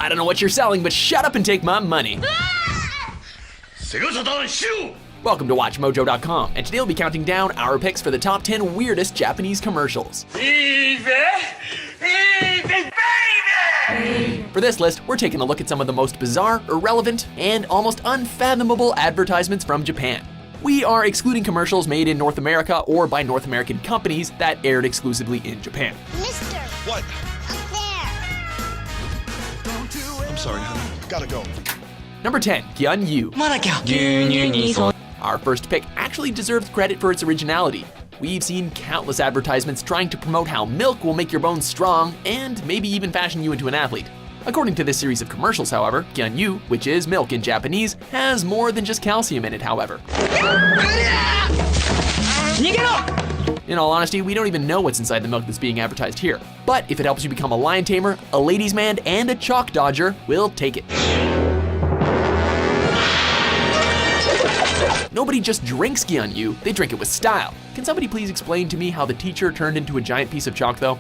I don't know what you're selling, but shut up and take my money. Welcome to WatchMojo.com, and today we'll be counting down our picks for the top 10 weirdest Japanese commercials. For this list, we're taking a look at some of the most bizarre, irrelevant, and almost unfathomable advertisements from Japan. We are excluding commercials made in North America or by North American companies that aired exclusively in Japan. Mister! What? Up there! I'm sorry, honey. Gotta go. Number 10, Gyun-yu. Our first pick actually deserves credit for its originality. We've seen countless advertisements trying to promote how milk will make your bones strong and maybe even fashion you into an athlete. According to this series of commercials, however, Gyun-yu, which is milk in Japanese, has more than just calcium in it, however. In all honesty, we don't even know what's inside the milk that's being advertised here. But if it helps you become a lion tamer, a ladies' man, and a chalk dodger, we'll take it. Nobody just drinks Gyun-yu, they drink it with style. Can somebody please explain to me how the teacher turned into a giant piece of chalk though?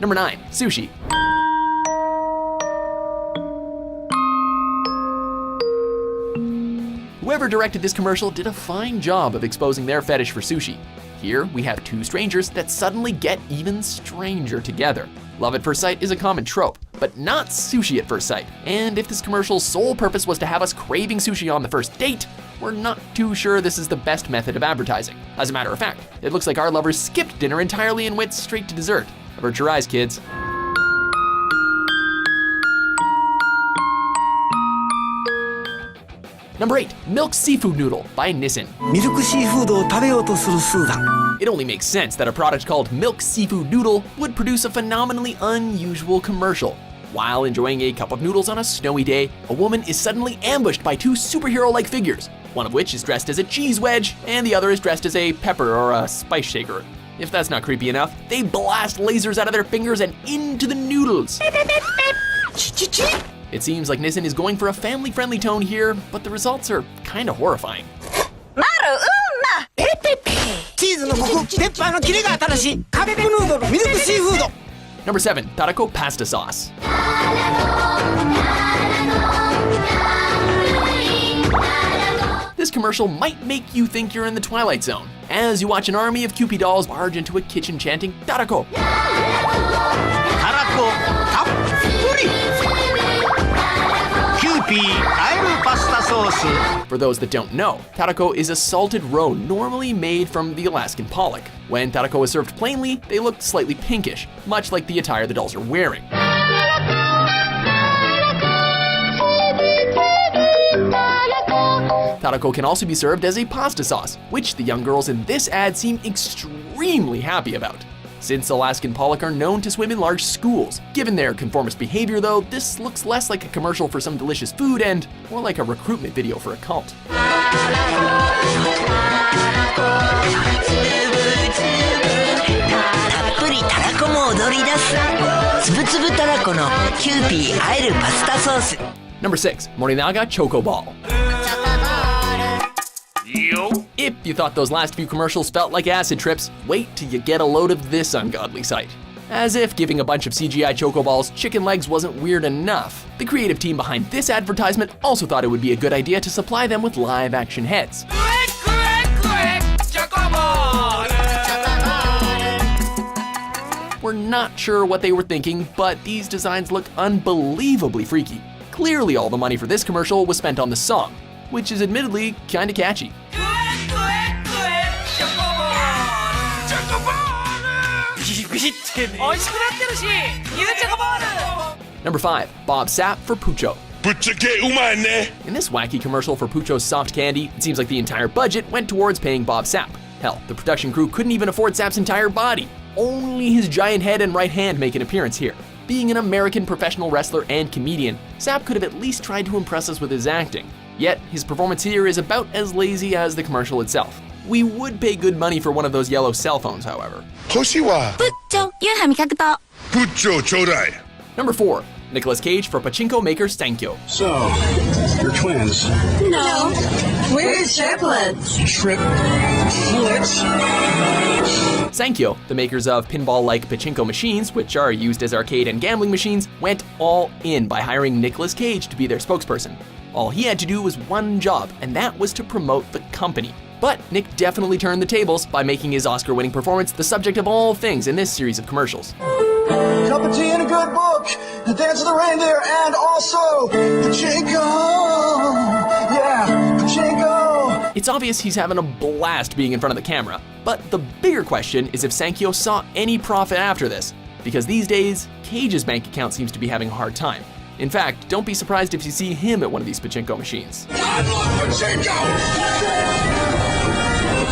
Number 9, Sushi. Whoever directed this commercial did a fine job of exposing their fetish for sushi. Here we have two strangers that suddenly get even stranger together. Love at first sight is a common trope, but not sushi at first sight. And if this commercial's sole purpose was to have us craving sushi on the first date, we're not too sure this is the best method of advertising. As a matter of fact, it looks like our lovers skipped dinner entirely and went straight to dessert. Avert your eyes, kids. Number 8, Milk Seafood Noodle by Nissin. ミルクシーフードを食べようとするスーザン。 It only makes sense that a product called Milk Seafood Noodle would produce a phenomenally unusual commercial. While enjoying a cup of noodles on a snowy day, a woman is suddenly ambushed by two superhero-like figures, one of which is dressed as a cheese wedge, and the other is dressed as a pepper or a spice shaker. If that's not creepy enough, they blast lasers out of their fingers and into the noodles. It seems like Nissin is going for a family-friendly tone here, but the results are kinda horrifying. チーズのコク、ペッパーのキレが新しいカップヌードルミルクシーフード。 Number 7, Tarako Pasta Sauce. This commercial might make you think you're in the Twilight Zone, as you watch an army of Kewpie dolls barge into a kitchen chanting, Tarako! タラコたっぷり。キューピーあえるパスタソース。 For those that don't know, Tarako is a salted roe normally made from the Alaskan pollock. When Tarako is served plainly, they look slightly pinkish, much like the attire the dolls are wearing. Tarako can also be served as a pasta sauce, which the young girls in this ad seem extremely happy about. Since Alaskan pollock are known to swim in large schools. Given their conformist behavior though, this looks less like a commercial for some delicious food and more like a recruitment video for a cult. Number 6, Morinaga Choco Ball. If you thought those last few commercials felt like acid trips, wait till you get a load of this ungodly sight. As if giving a bunch of CGI Choco Balls chicken legs wasn't weird enough, the creative team behind this advertisement also thought it would be a good idea to supply them with live-action heads. We're not sure what they were thinking, but these designs look unbelievably freaky. Clearly all the money for this commercial was spent on the song, which is admittedly kinda catchy. Number 5, Bob Sapp for Pucho. In this wacky commercial for Pucho's soft candy, it seems like the entire budget went towards paying Bob Sapp. Hell, the production crew couldn't even afford Sapp's entire body. Only his giant head and right hand make an appearance here. Being an American professional wrestler and comedian, Sapp could have at least tried to impress us with his acting. Yet, his performance here is about as lazy as the commercial itself. We would pay good money for one of those yellow cell phones, however. Number 4, Nicolas Cage for pachinko maker SANKYO. So, you're twins? No, Where's triplets? Triplets? SANKYO, the makers of pinball-like pachinko machines, which are used as arcade and gambling machines, went all in by hiring Nicolas Cage to be their spokesperson. All he had to do was one job, and that was to promote the company. But Nick definitely turned the tables by making his Oscar-winning performance the subject of all things in this series of commercials. Cup of tea and a good book, the dance of the reindeer, and also pachinko. Yeah, pachinko. It's obvious he's having a blast being in front of the camera, but the bigger question is if SANKYO saw any profit after this, because these days, Cage's bank account seems to be having a hard time. In fact, don't be surprised if you see him at one of these pachinko machines. Pachinko!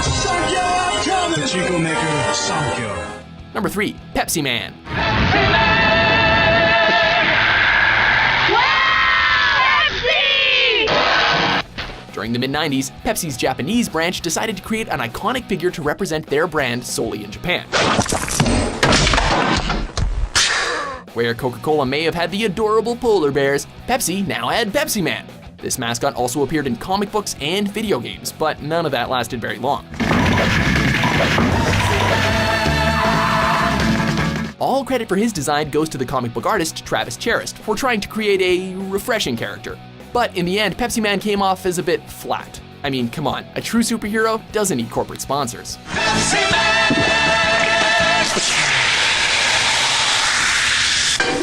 SANKYO coming! Pachinko maker, SANKYO. Number 3, Pepsi Man. During the mid-90s, Pepsi's Japanese branch decided to create an iconic figure to represent their brand solely in Japan. Where Coca-Cola may have had the adorable polar bears, Pepsi now had Pepsi Man. This mascot also appeared in comic books and video games, but none of that lasted very long. All credit for his design goes to the comic book artist Travis Charest for trying to create a refreshing character. But in the end, Pepsi Man came off as a bit flat. I mean, come on, a true superhero doesn't need corporate sponsors. Pepsi Man!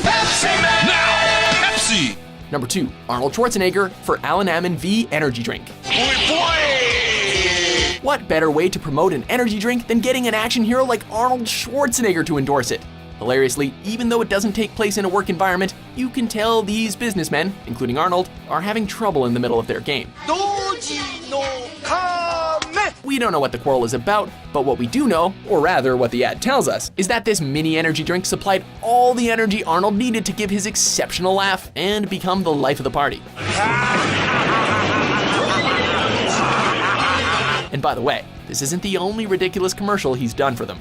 Pepsi Man! Now, Pepsi! Number 2, Arnold Schwarzenegger for Arnold V energy drink. What better way to promote an energy drink than getting an action hero like Arnold Schwarzenegger to endorse it? Hilariously, even though it doesn't take place in a work environment, you can tell these businessmen, including Arnold, are having trouble in the middle of their game. We don't know what the quarrel is about, but what we do know, or rather what the ad tells us, is that this mini energy drink supplied all the energy Arnold needed to give his exceptional laugh and become the life of the party. And by the way, this isn't the only ridiculous commercial he's done for them.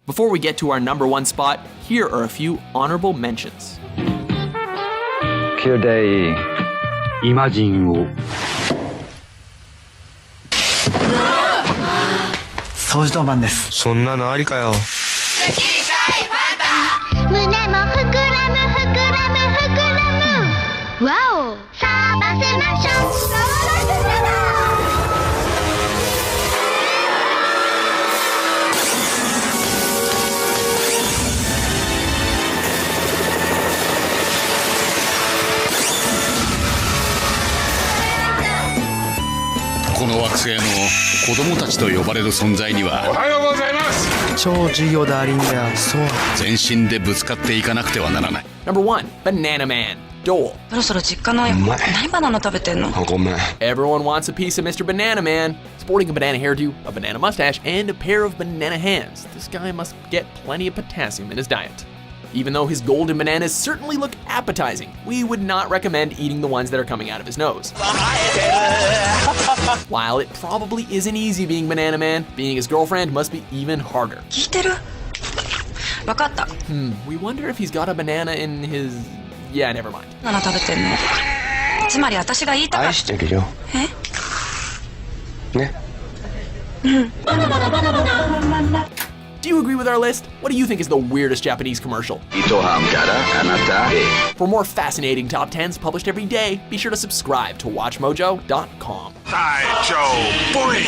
Before we get to our number 1 spot, here are a few honorable mentions. イマジンを掃除当番です。そんなのありかよ。胸も膨らむ膨らむ膨らむわおさあばせましょうこの惑星の子供たちと呼ばれる存在にはおはようございます。超授業でありんだ。そう。全身でぶつかっていかなくてはならない。Number 1, Banana Man, Dole. そろそろ実家の何バナナ食べてんの？ごめん。 Everyone wants a piece of Mr. Banana Man. Sporting a banana hairdo, a banana mustache, and a pair of banana hands, this guy must get plenty of potassium in his diet. Even though his golden bananas certainly look appetizing, we would not recommend eating the ones that are coming out of his nose. While it probably isn't easy being Banana Man, being his girlfriend must be even harder. 聞いてる？わかった。We wonder if he's got a banana in his... Yeah, never mind. バナナ食べてんの？つまり私が言いたかった。愛してるよ。ね。Do you agree with our list? What do you think is the weirdest Japanese commercial? For more fascinating top 10s published every day, be sure to subscribe to WatchMojo.com. Sideshow boy.